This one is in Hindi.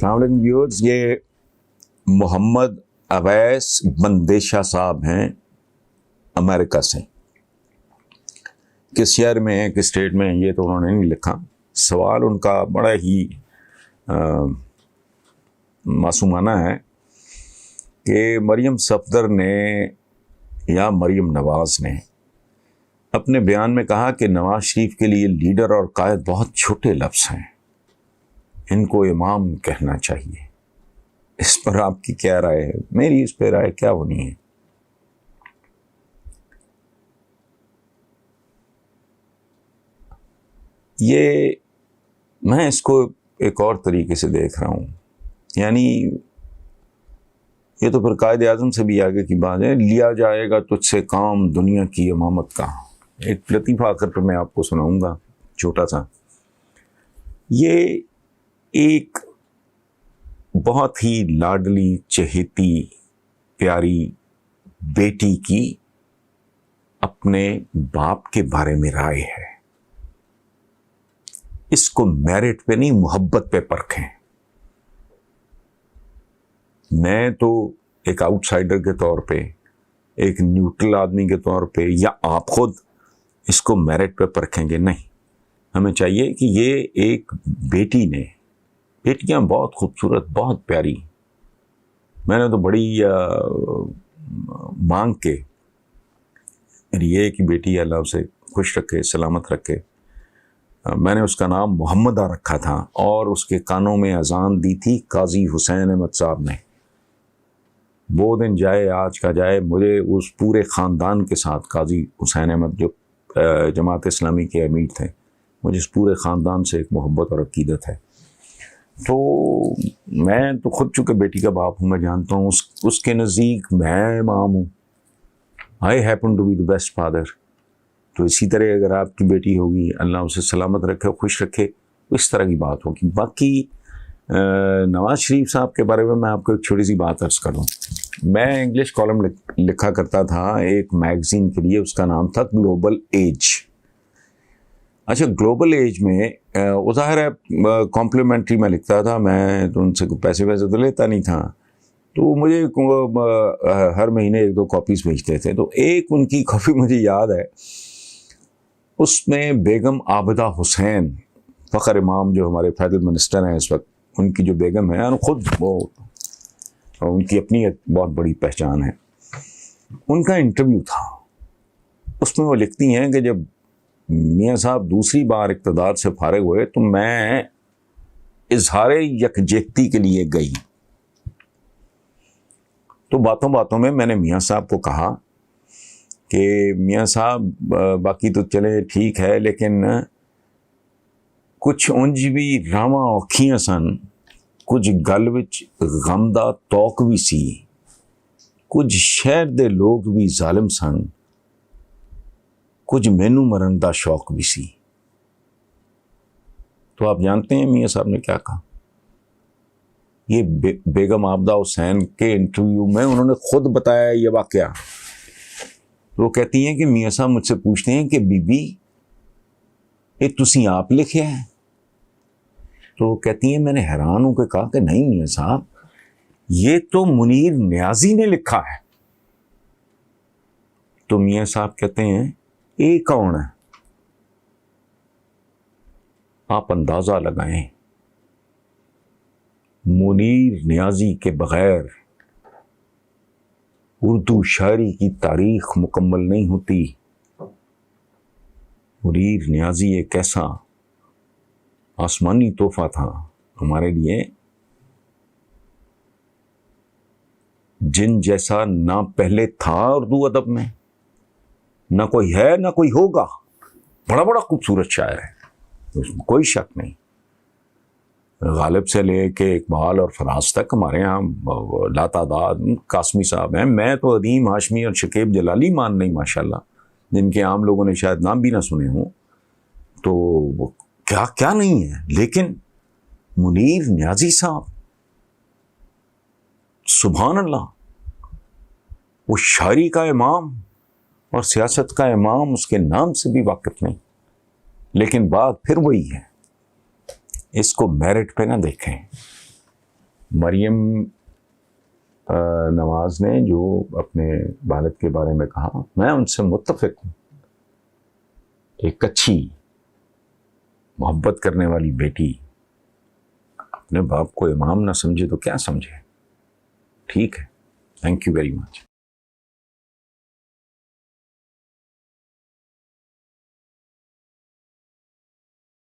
अस्सलाम वालेकुम व्यूअर्स, ये मोहम्मद अवैस बंदेशा साहब हैं अमेरिका से। किस शहर में है, किस स्टेट में है, ये तो उन्होंने नहीं लिखा। सवाल उनका बड़ा ही मासूमाना है कि मरियम सफदर ने या मरियम नवाज ने अपने बयान में कहा कि नवाज शरीफ के लिए लीडर और कायद बहुत छोटे लफ्ज़ हैं, इनको इमाम कहना चाहिए। इस पर आपकी क्या राय है? मेरी इस पर राय क्या होनी है? ये मैं इसको एक और तरीके से देख रहा हूँ, यानी ये तो फिर कायद आज़म से भी आगे की बात है। लिया जाएगा तुझसे काम दुनिया की इमामत का। एक लतीफ़ा आकर पर मैं आपको सुनाऊंगा छोटा सा। ये एक बहुत ही लाडली चहेती प्यारी बेटी की अपने बाप के बारे में राय है। इसको मेरिट पे नहीं, मोहब्बत पे परखें। मैं तो एक आउटसाइडर के तौर पे, एक न्यूट्रल आदमी के तौर पे, या आप खुद इसको मेरिट पे परखेंगे नहीं। हमें चाहिए कि ये एक बेटी ने, बेटियां बहुत खूबसूरत, बहुत प्यारी, मैंने तो बड़ी मांग के, मेरी ये कि बेटी अल्लाह उसे खुश रखे, सलामत रखे। मैंने उसका नाम मोहम्मदा रखा था और उसके कानों में अजान दी थी काजी हुसैन अहमद साहब ने। वो दिन जाए आज का जाए, मुझे उस पूरे ख़ानदान के साथ, काजी हुसैन अहमद जो जमात इस्लामी के अमीर थे, मुझे इस पूरे ख़ानदान से एक मोहब्बत और अकीदत है। तो मैं तो खुद चूँकि बेटी का बाप हूँ, मैं जानता हूँ उसके नज़दीक मैं इमाम हूँ। I happen to be the best father. तो इसी तरह अगर आपकी बेटी होगी, अल्लाह उसे सलामत रखे, खुश रखे, इस तरह की बात होगी। बाकी नवाज शरीफ साहब के बारे में मैं आपको एक छोटी सी बात अर्ज़ करूँ। मैं इंग्लिश कॉलम लिखा करता था एक मैगज़ीन के लिए, उसका नाम था ग्लोबल एज। अच्छा, ग्लोबल एज में वो ज़ाहिर है कॉम्प्लीमेंट्री में लिखता था, मैं तो उनसे पैसे वैसे तो लेता नहीं था, तो मुझे हर महीने 1-2 कॉपीज़ भेजते थे। तो एक उनकी कॉपी मुझे याद है, उसमें बेगम आबिदा हुसैन फ़खर इमाम जो हमारे फेडरल मिनिस्टर हैं इस वक्त, उनकी जो बेगम है, खुद वो उनकी अपनी एक बहुत बड़ी पहचान है, उनका इंटरव्यू था। उसमें वो लिखती हैं कि जब मियाँ साहब दूसरी बार इक़्तिदार से फारिग हुए तो मैं इजहारे यकजहती के लिए गई। तो बातों बातों में मैंने मियाँ साहब को कहा कि मियाँ साहब बाकी तो चले ठीक है, लेकिन कुछ उंज भी रावां औखियां सन, कुछ गल विच गमदा तौक भी सी, कुछ शहर दे लोग भी जालिम सन, कुछ मैनू मरन दा शौक भी सी। तो आप जानते हैं मियाँ साहब ने क्या कहा? ये बेगम आबिदा हुसैन के इंटरव्यू में उन्होंने खुद बताया ये वाकया। तो वो कहती हैं कि मियाँ साहब मुझसे पूछते हैं कि बीबी ये तुसी आप लिखे हैं? तो वो कहती हैं, मैंने हैरान होकर कहा कि नहीं मियाँ साहब, ये तो मुनीर न्याजी ने लिखा है। तो मियाँ साहब कहते हैं, ये कौन है? आप अंदाजा लगाएं, मुनीर न्याजी के बगैर उर्दू शायरी की तारीख मुकम्मल नहीं होती। मुनीर न्याजी एक ऐसा आसमानी तोहफा था हमारे लिए, जिन जैसा ना पहले था उर्दू अदब में, ना कोई है ना कोई होगा। बड़ा बड़ा खूबसूरत शायर है, उसमें कोई शक नहीं। गालिब से लेके इकबाल और फराज तक हमारे यहाँ लातादाद कासमी साहब हैं। मैं तो अदीम हाशमी और शकीब जलाली मान नहीं माशाल्लाह, जिनके आम लोगों ने शायद नाम भी ना सुने हों। तो वो क्या क्या नहीं है, लेकिन मुनीर न्याजी साहब, सुभान अल्लाह, वो शायरी का इमाम और सियासत का इमाम, उसके नाम से भी वाकिफ नहीं। लेकिन बात फिर वही है, इसको मेरिट पे ना देखें, मरियम नवाज ने जो अपने वालिद के बारे में कहा, मैं उनसे मुत्तफिक हूँ। एक अच्छी मोहब्बत करने वाली बेटी अपने बाप को इमाम ना समझे तो क्या समझे। ठीक है, थैंक यू वेरी मच।